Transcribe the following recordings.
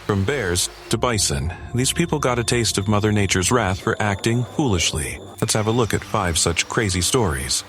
From bears to bison, these people got a taste of Mother Nature's wrath for acting foolishly. Let's have a look at 5 such crazy stories.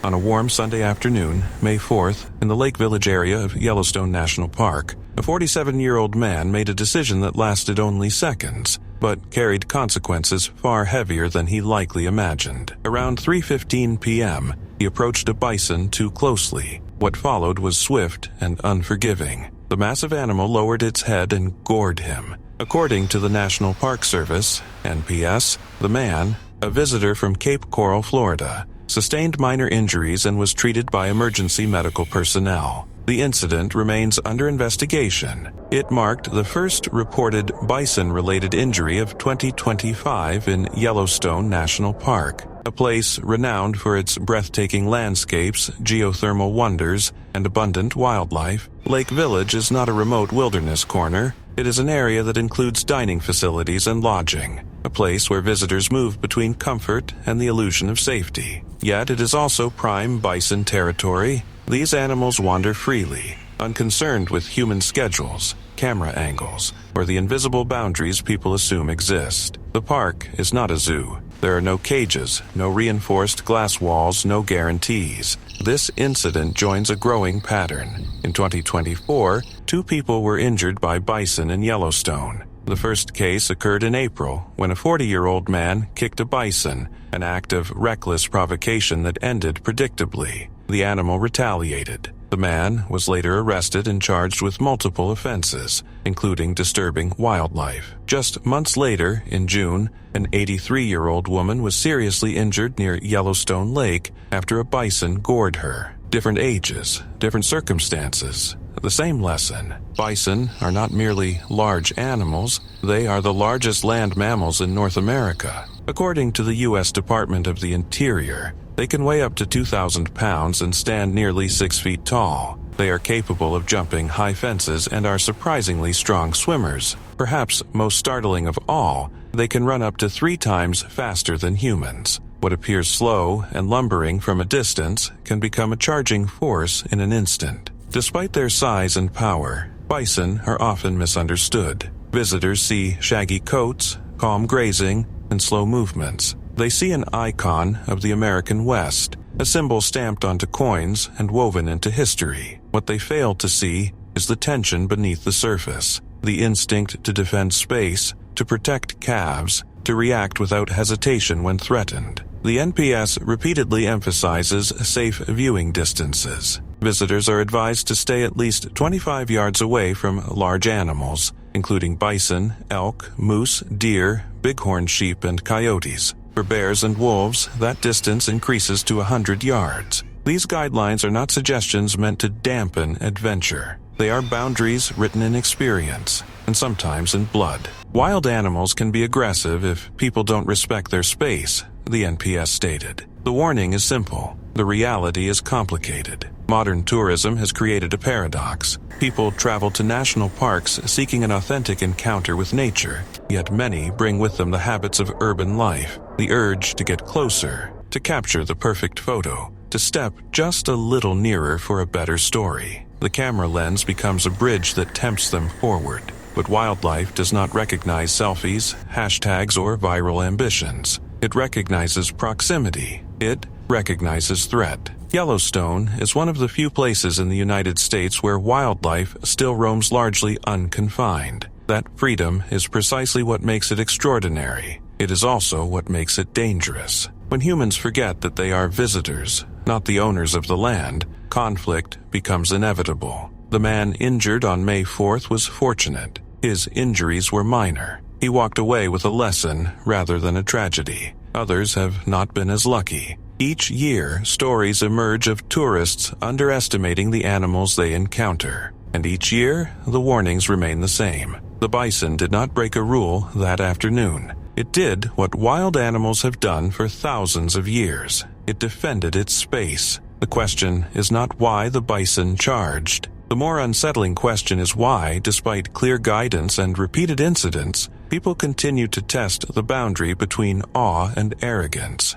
On a warm Sunday afternoon, May 4th, in the Lake Village area of Yellowstone National Park, a 47-year-old man made a decision that lasted only seconds, but carried consequences far heavier than he likely imagined. Around 3:15 p.m., he approached a bison too closely. What followed was swift and unforgiving. The massive animal lowered its head and gored him. According to the National Park Service, NPS, the man, a visitor from Cape Coral, Florida, sustained minor injuries and was treated by emergency medical personnel. The incident remains under investigation. It marked the first reported bison-related injury of 2025 in Yellowstone National Park, a place renowned for its breathtaking landscapes, geothermal wonders, and abundant wildlife. Lake Village is not a remote wilderness corner. It is an area that includes dining facilities and lodging, a place where visitors move between comfort and the illusion of safety. Yet it is also prime bison territory. These animals wander freely, unconcerned with human schedules, camera angles, or the invisible boundaries people assume exist. The park is not a zoo. There are no cages, no reinforced glass walls, no guarantees. This incident joins a growing pattern. In 2024, 2 people were injured by bison in Yellowstone. The first case occurred in April when a 40-year-old man kicked a bison, an act of reckless provocation that ended predictably. The animal retaliated. The man was later arrested and charged with multiple offenses, including disturbing wildlife. Just months later, in June, an 83-year-old woman was seriously injured near Yellowstone Lake after a bison gored her. Different ages, different circumstances. The same lesson. Bison are not merely large animals, they are the largest land mammals in North America. According to the U.S. Department of the Interior, they can weigh up to 2,000 pounds and stand nearly 6 feet tall. They are capable of jumping high fences and are surprisingly strong swimmers. Perhaps most startling of all, they can run up to 3 times faster than humans. What appears slow and lumbering from a distance can become a charging force in an instant. Despite their size and power, bison are often misunderstood. Visitors see shaggy coats, calm grazing, and slow movements. They see an icon of the American West, a symbol stamped onto coins and woven into history. What they fail to see is the tension beneath the surface, the instinct to defend space, to protect calves, to react without hesitation when threatened. The NPS repeatedly emphasizes safe viewing distances. Visitors are advised to stay at least 25 yards away from large animals, including bison, elk, moose, deer, bighorn sheep, and coyotes. For bears and wolves, that distance increases to 100 yards. These guidelines are not suggestions meant to dampen adventure. They are boundaries written in experience, and sometimes in blood. Wild animals can be aggressive if people don't respect their space, the NPS stated. The warning is simple. The reality is complicated. Modern tourism has created a paradox. People travel to national parks seeking an authentic encounter with nature, yet many bring with them the habits of urban life, the urge to get closer, to capture the perfect photo, to step just a little nearer for a better story. The camera lens becomes a bridge that tempts them forward. But wildlife does not recognize selfies, hashtags, or viral ambitions. It recognizes proximity. It recognizes threat. Yellowstone is one of the few places in the United States where wildlife still roams largely unconfined. That freedom is precisely what makes it extraordinary. It is also what makes it dangerous. When humans forget that they are visitors, not the owners of the land, conflict becomes inevitable. The man injured on May 4th was fortunate. His injuries were minor. He walked away with a lesson rather than a tragedy. Others have not been as lucky. Each year, stories emerge of tourists underestimating the animals they encounter. And each year, the warnings remain the same. The bison did not break a rule that afternoon. It did what wild animals have done for thousands of years. It defended its space. The question is not why the bison charged. The more unsettling question is why, despite clear guidance and repeated incidents, people continue to test the boundary between awe and arrogance.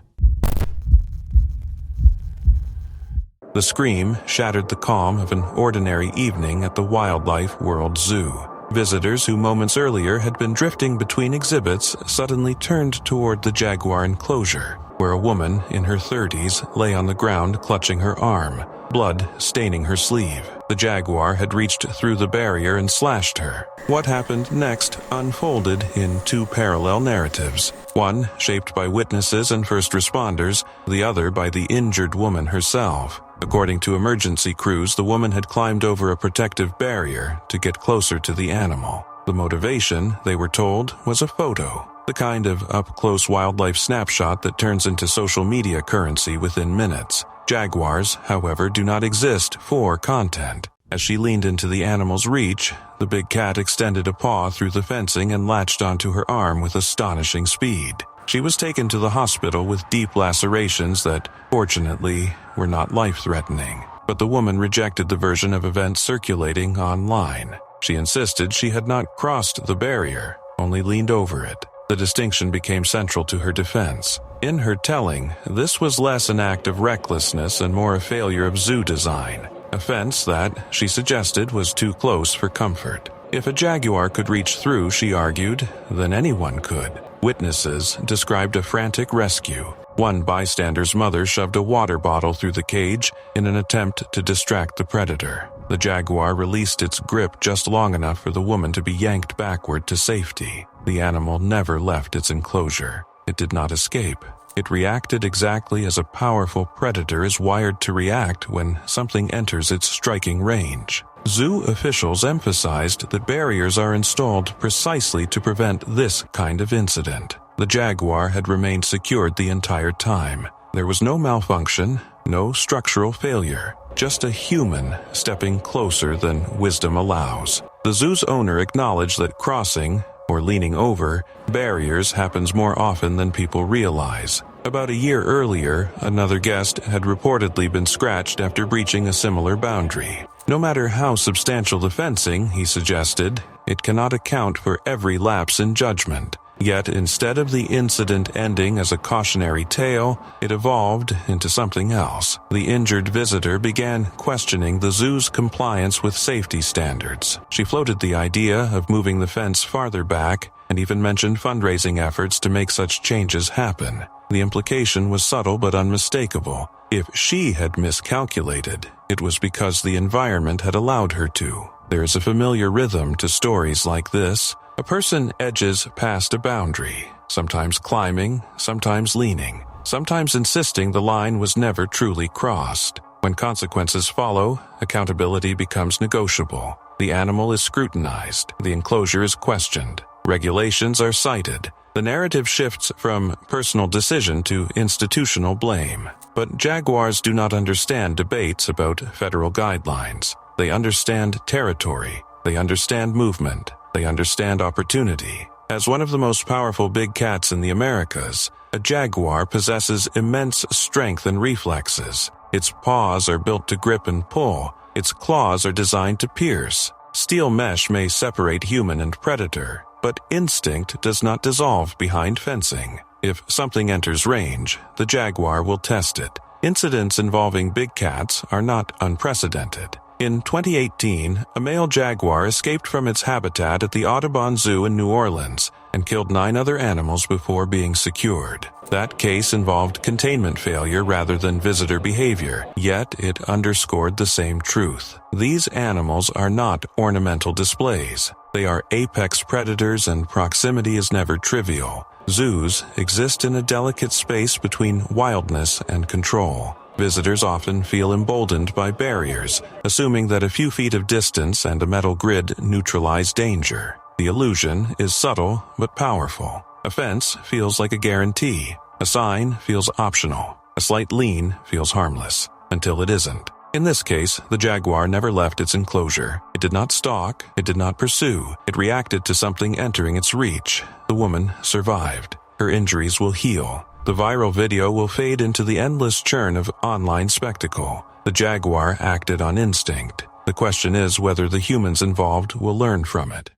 The scream shattered the calm of an ordinary evening at the Wildlife World Zoo. Visitors who moments earlier had been drifting between exhibits suddenly turned toward the Jaguar enclosure, where a woman in her 30s lay on the ground clutching her arm, blood staining her sleeve. The Jaguar had reached through the barrier and slashed her. What happened next unfolded in two parallel narratives, one shaped by witnesses and first responders, the other by the injured woman herself. According to emergency crews, the woman had climbed over a protective barrier to get closer to the animal. The motivation, they were told, was a photo, the kind of up-close wildlife snapshot that turns into social media currency within minutes. Jaguars, however, do not exist for content. As she leaned into the animal's reach, the big cat extended a paw through the fencing and latched onto her arm with astonishing speed. She was taken to the hospital with deep lacerations that, fortunately, were not life-threatening. But the woman rejected the version of events circulating online. She insisted she had not crossed the barrier, only leaned over it. The distinction became central to her defense. In her telling, this was less an act of recklessness and more a failure of zoo design. A fence that, she suggested, was too close for comfort. If a jaguar could reach through, she argued, then anyone could. Witnesses described a frantic rescue. One bystander's mother shoved a water bottle through the cage in an attempt to distract the predator. The jaguar released its grip just long enough for the woman to be yanked backward to safety. The animal never left its enclosure. It did not escape. It reacted exactly as a powerful predator is wired to react when something enters its striking range. Zoo officials emphasized that barriers are installed precisely to prevent this kind of incident. The jaguar had remained secured the entire time. There was no malfunction, no structural failure, just a human stepping closer than wisdom allows. The zoo's owner acknowledged that crossing, or leaning over, barriers happens more often than people realize. About a year earlier, another guest had reportedly been scratched after breaching a similar boundary. No matter how substantial the fencing, he suggested, it cannot account for every lapse in judgment. Yet instead of the incident ending as a cautionary tale, it evolved into something else. The injured visitor began questioning the zoo's compliance with safety standards. She floated the idea of moving the fence farther back and even mentioned fundraising efforts to make such changes happen. The implication was subtle but unmistakable. If she had miscalculated, it was because the environment had allowed her to. There is a familiar rhythm to stories like this. A person edges past a boundary, sometimes climbing, sometimes leaning, sometimes insisting the line was never truly crossed. When consequences follow, accountability becomes negotiable. The animal is scrutinized. The enclosure is questioned. Regulations are cited. The narrative shifts from personal decision to institutional blame. But jaguars do not understand debates about federal guidelines. They understand territory. They understand movement. They understand opportunity. As one of the most powerful big cats in the Americas, a jaguar possesses immense strength and reflexes. Its paws are built to grip and pull. Its claws are designed to pierce. Steel mesh may separate human and predator, but instinct does not dissolve behind fencing. If something enters range, the jaguar will test it. Incidents involving big cats are not unprecedented. In 2018, a male jaguar escaped from its habitat at the Audubon Zoo in New Orleans and killed 9 other animals before being secured. That case involved containment failure rather than visitor behavior, yet it underscored the same truth. These animals are not ornamental displays. They are apex predators, and proximity is never trivial. Zoos exist in a delicate space between wildness and control. Visitors often feel emboldened by barriers, assuming that a few feet of distance and a metal grid neutralize danger. The illusion is subtle but powerful. A fence feels like a guarantee. A sign feels optional. A slight lean feels harmless, until it isn't. In this case, the jaguar never left its enclosure. It did not stalk. It did not pursue. It reacted to something entering its reach. The woman survived. Her injuries will heal. The viral video will fade into the endless churn of online spectacle. The jaguar acted on instinct. The question is whether the humans involved will learn from it.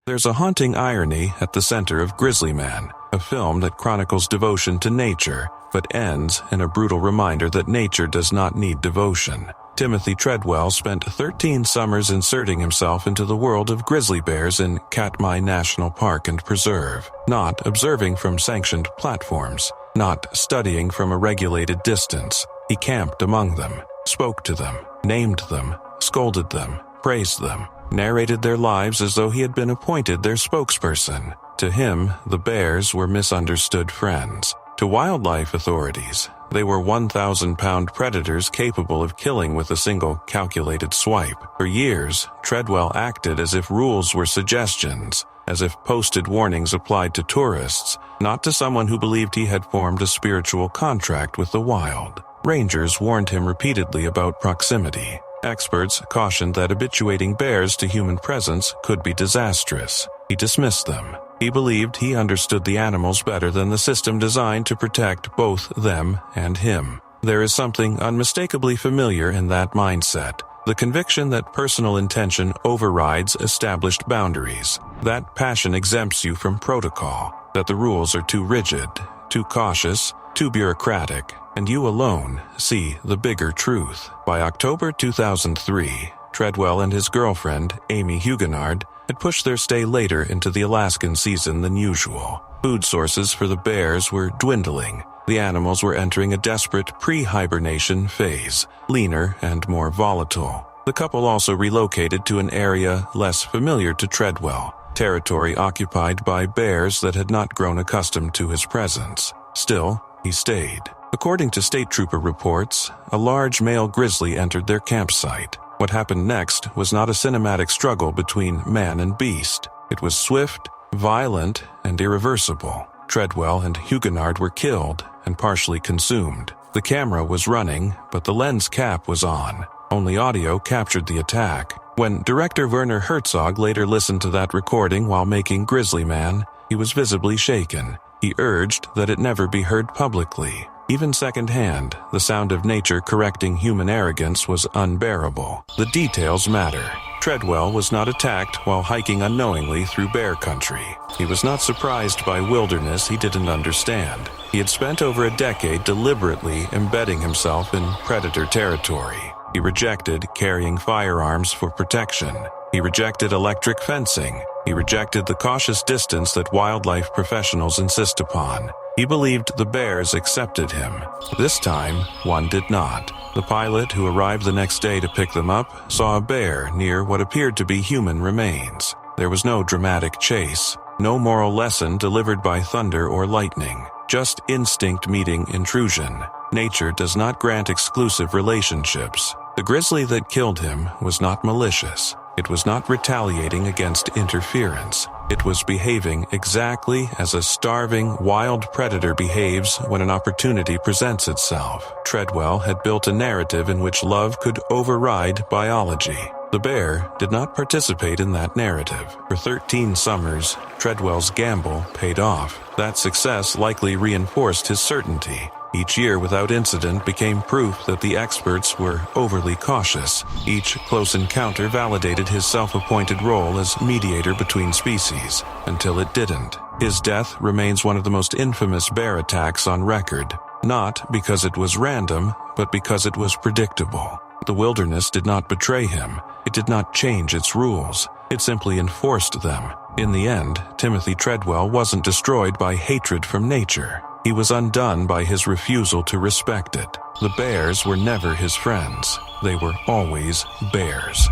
There's a haunting irony at the center of Grizzly Man, a film that chronicles devotion to nature, but ends in a brutal reminder that nature does not need devotion. Timothy Treadwell spent 13 summers inserting himself into the world of grizzly bears in Katmai National Park and Preserve, not observing from sanctioned platforms, not studying from a regulated distance. He camped among them, spoke to them, named them, scolded them, praised them, narrated their lives as though he had been appointed their spokesperson. To him, the bears were misunderstood friends. To wildlife authorities, they were 1,000-pound predators capable of killing with a single calculated swipe. For years, Treadwell acted as if rules were suggestions, as if posted warnings applied to tourists, not to someone who believed he had formed a spiritual contract with the wild. Rangers warned him repeatedly about proximity. Experts cautioned that habituating bears to human presence could be disastrous. He dismissed them. He believed he understood the animals better than the system designed to protect both them and him. There is something unmistakably familiar in that mindset. The conviction that personal intention overrides established boundaries. That passion exempts you from protocol. That the rules are too rigid, too cautious, too bureaucratic, and you alone see the bigger truth. By October 2003, Treadwell and his girlfriend, Amy Huguenard, had pushed their stay later into the Alaskan season than usual. Food sources for the bears were dwindling. The animals were entering a desperate pre-hibernation phase, leaner and more volatile. The couple also relocated to an area less familiar to Treadwell, territory occupied by bears that had not grown accustomed to his presence. Still, he stayed. According to state trooper reports, a large male grizzly entered their campsite. What happened next was not a cinematic struggle between man and beast. It was swift, violent, and irreversible. Treadwell and Huguenard were killed and partially consumed. The camera was running, but the lens cap was on. Only audio captured the attack. When director Werner Herzog later listened to that recording while making Grizzly Man, he was visibly shaken. He urged that it never be heard publicly. Even secondhand, the sound of nature correcting human arrogance was unbearable. The details matter. Treadwell was not attacked while hiking unknowingly through bear country. He was not surprised by wilderness he didn't understand. He had spent over a decade deliberately embedding himself in predator territory. He rejected carrying firearms for protection. He rejected electric fencing. He rejected the cautious distance that wildlife professionals insist upon. He believed the bears accepted him. This time, one did not. The pilot who arrived the next day to pick them up saw a bear near what appeared to be human remains. There was no dramatic chase, no moral lesson delivered by thunder or lightning, just instinct meeting intrusion. Nature does not grant exclusive relationships. The grizzly that killed him was not malicious. It was not retaliating against interference. It was behaving exactly as a starving, wild predator behaves when an opportunity presents itself. Treadwell had built a narrative in which love could override biology. The bear did not participate in that narrative. For 13 summers, Treadwell's gamble paid off. That success likely reinforced his certainty. Each year without incident became proof that the experts were overly cautious. Each close encounter validated his self-appointed role as mediator between species, until it didn't. His death remains one of the most infamous bear attacks on record, not because it was random, but because it was predictable. The wilderness did not betray him. It did not change its rules. It simply enforced them. In the end, Timothy Treadwell wasn't destroyed by hatred from nature. He was undone by his refusal to respect it. The bears were never his friends. They were always bears.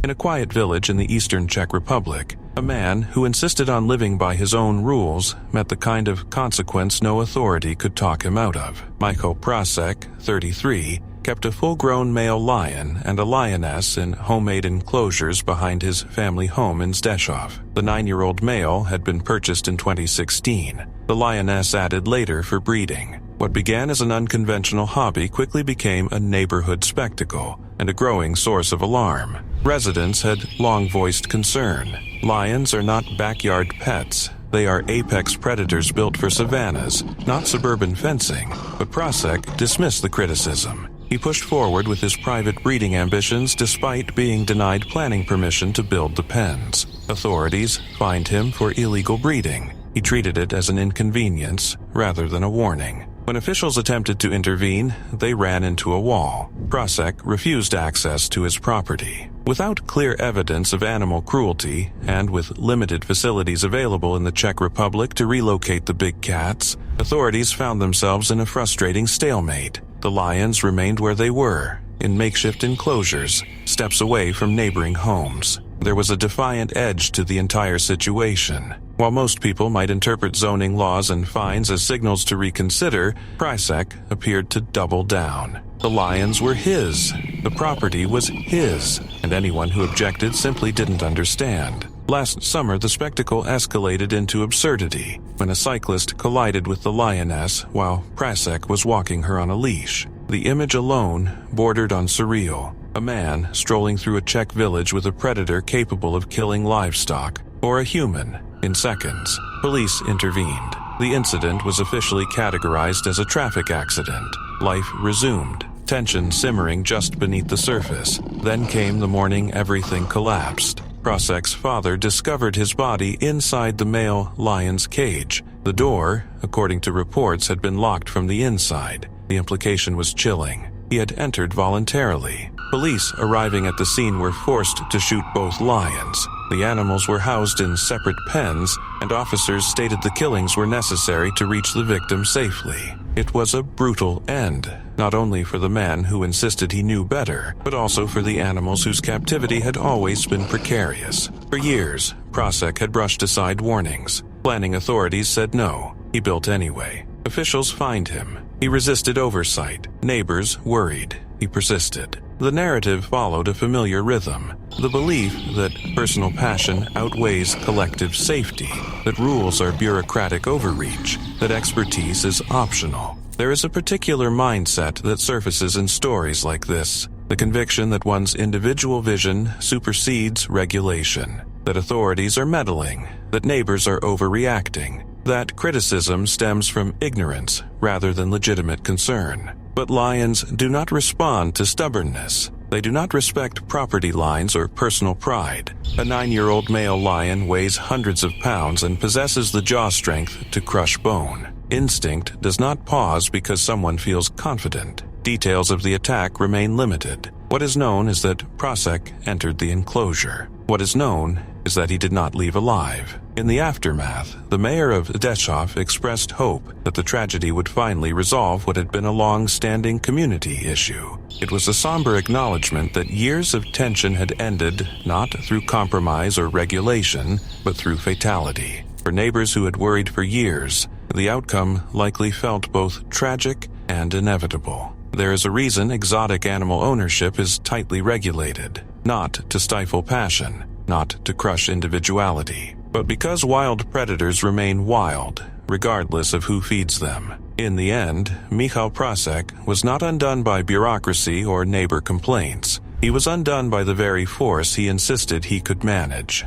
In a quiet village in the eastern Czech Republic, a man who insisted on living by his own rules met the kind of consequence no authority could talk him out of. Michael Prasek, 33, kept a full-grown male lion and a lioness in homemade enclosures behind his family home in Zdechov. The 9-year-old male had been purchased in 2016. The lioness added later for breeding. What began as an unconventional hobby quickly became a neighborhood spectacle and a growing source of alarm. Residents had long voiced concern. Lions are not backyard pets. They are apex predators built for savannas, not suburban fencing. But Prasek dismissed the criticism. He pushed forward with his private breeding ambitions despite being denied planning permission to build the pens. Authorities fined him for illegal breeding. He treated it as an inconvenience rather than a warning. When officials attempted to intervene, they ran into a wall. Prasek refused access to his property. Without clear evidence of animal cruelty, and with limited facilities available in the Czech Republic to relocate the big cats, authorities found themselves in a frustrating stalemate. The lions remained where they were, in makeshift enclosures, steps away from neighboring homes. There was a defiant edge to the entire situation. While most people might interpret zoning laws and fines as signals to reconsider, Prasek appeared to double down. The lions were his. The property was his, and anyone who objected simply didn't understand. Last summer, the spectacle escalated into absurdity when a cyclist collided with the lioness while Prasek was walking her on a leash. The image alone bordered on surreal. A man strolling through a Czech village with a predator capable of killing livestock, or a human, in seconds. Police intervened. The incident was officially categorized as a traffic accident. Life resumed, tension simmering just beneath the surface. Then came the morning everything collapsed. Prasek's father discovered his body inside the male lion's cage. The door, according to reports, had been locked from the inside. The implication was chilling. He had entered voluntarily. Police arriving at the scene were forced to shoot both lions. The animals were housed in separate pens, and officers stated the killings were necessary to reach the victim safely. It was a brutal end, not only for the man who insisted he knew better, but also for the animals whose captivity had always been precarious. For years, Prasek had brushed aside warnings. Planning authorities said no. He built anyway. Officials fined him. He resisted oversight. Neighbors worried. He persisted. The narrative followed a familiar rhythm. The belief that personal passion outweighs collective safety, that rules are bureaucratic overreach, that expertise is optional. There is a particular mindset that surfaces in stories like this, the conviction that one's individual vision supersedes regulation, that authorities are meddling, that neighbors are overreacting, that criticism stems from ignorance rather than legitimate concern. But lions do not respond to stubbornness. They do not respect property lines or personal pride. A 9-year-old male lion weighs hundreds of pounds and possesses the jaw strength to crush bone. Instinct does not pause because someone feels confident. Details of the attack remain limited. What is known is that Prasek entered the enclosure. What is known is that he did not leave alive. In the aftermath, the mayor of Deshov expressed hope that the tragedy would finally resolve what had been a long-standing community issue. It was a somber acknowledgement that years of tension had ended not through compromise or regulation, but through fatality. For neighbors who had worried for years, the outcome likely felt both tragic and inevitable. There is a reason exotic animal ownership is tightly regulated, not to stifle passion, not to crush individuality, but because wild predators remain wild, regardless of who feeds them. In the end, Michal Prasek was not undone by bureaucracy or neighbor complaints. He was undone by the very force he insisted he could manage.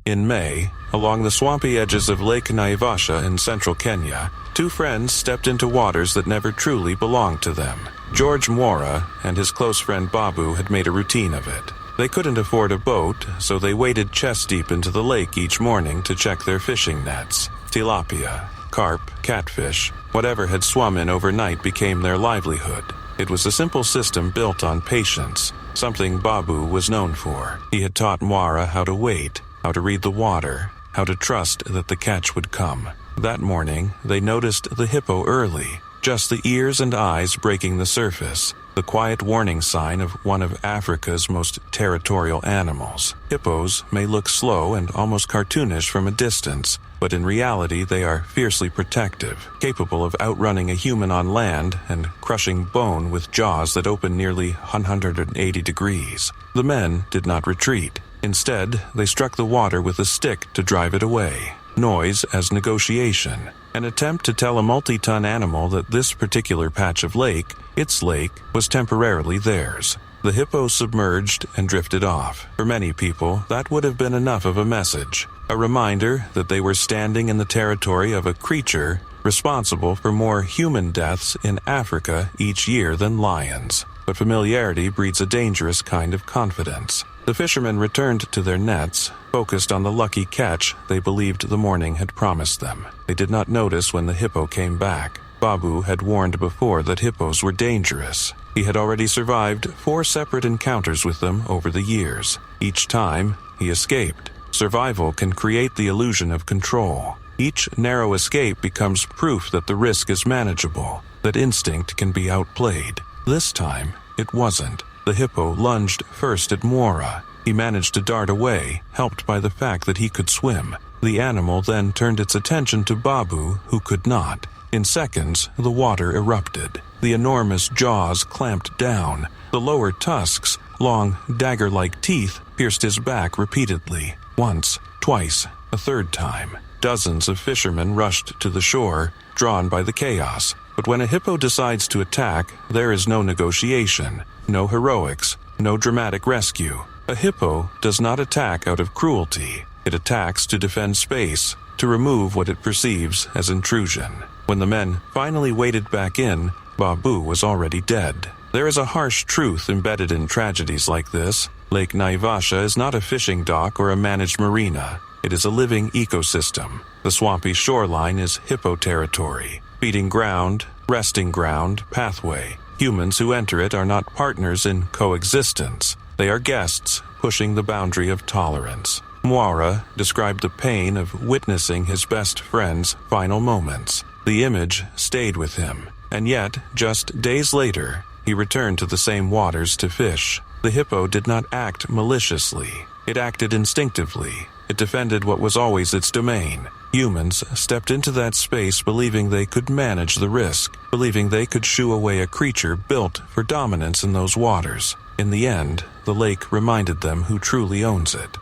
In May, along the swampy edges of Lake Naivasha in central Kenya, two friends stepped into waters that never truly belonged to them. George Mwara and his close friend Babu had made a routine of it. They couldn't afford a boat, so they waded chest-deep into the lake each morning to check their fishing nets. Tilapia, carp, catfish, whatever had swum in overnight became their livelihood. It was a simple system built on patience, something Babu was known for. He had taught Mwara how to wait, how to read the water, how to trust that the catch would come. That morning, they noticed the hippo early, just the ears and eyes breaking the surface, the quiet warning sign of one of Africa's most territorial animals. Hippos may look slow and almost cartoonish from a distance, but in reality they are fiercely protective, capable of outrunning a human on land and crushing bone with jaws that open nearly 180 degrees. The men did not retreat. Instead, they struck the water with a stick to drive it away. Noise as negotiation, an attempt to tell a multi-ton animal that this particular patch of lake, its lake, was temporarily theirs. The hippo submerged and drifted off. For many people, that would have been enough of a message, a reminder that they were standing in the territory of a creature responsible for more human deaths in Africa each year than lions. but familiarity breeds a dangerous kind of confidence. The fishermen returned to their nets, focused on the lucky catch they believed the morning had promised them. They did not notice when the hippo came back. Babu had warned before that hippos were dangerous. He had already survived 4 separate encounters with them over the years. Each time, he escaped. Survival can create the illusion of control. Each narrow escape becomes proof that the risk is manageable, that instinct can be outplayed. This time, it wasn't. The hippo lunged first at Moira. He managed to dart away, helped by the fact that he could swim. The animal then turned its attention to Babu, who could not. In seconds, the water erupted. The enormous jaws clamped down. The lower tusks, long dagger-like teeth, pierced his back repeatedly. Once, twice, a third time. Dozens of fishermen rushed to the shore, drawn by the chaos. But when a hippo decides to attack, there is no negotiation, no heroics, no dramatic rescue. A hippo does not attack out of cruelty. It attacks to defend space, to remove what it perceives as intrusion. When the men finally waded back in, Babu was already dead. There is a harsh truth embedded in tragedies like this. Lake Naivasha is not a fishing dock or a managed marina. It is a living ecosystem. The swampy shoreline is hippo territory. Feeding ground, resting ground, pathway. Humans who enter it are not partners in coexistence. They are guests, pushing the boundary of tolerance. Moira described the pain of witnessing his best friend's final moments. The image stayed with him, and yet, just days later, he returned to the same waters to fish. The hippo did not act maliciously. It acted instinctively. It defended what was always its domain. Humans stepped into that space believing they could manage the risk, believing they could shoo away a creature built for dominance in those waters. In the end, the lake reminded them who truly owns it.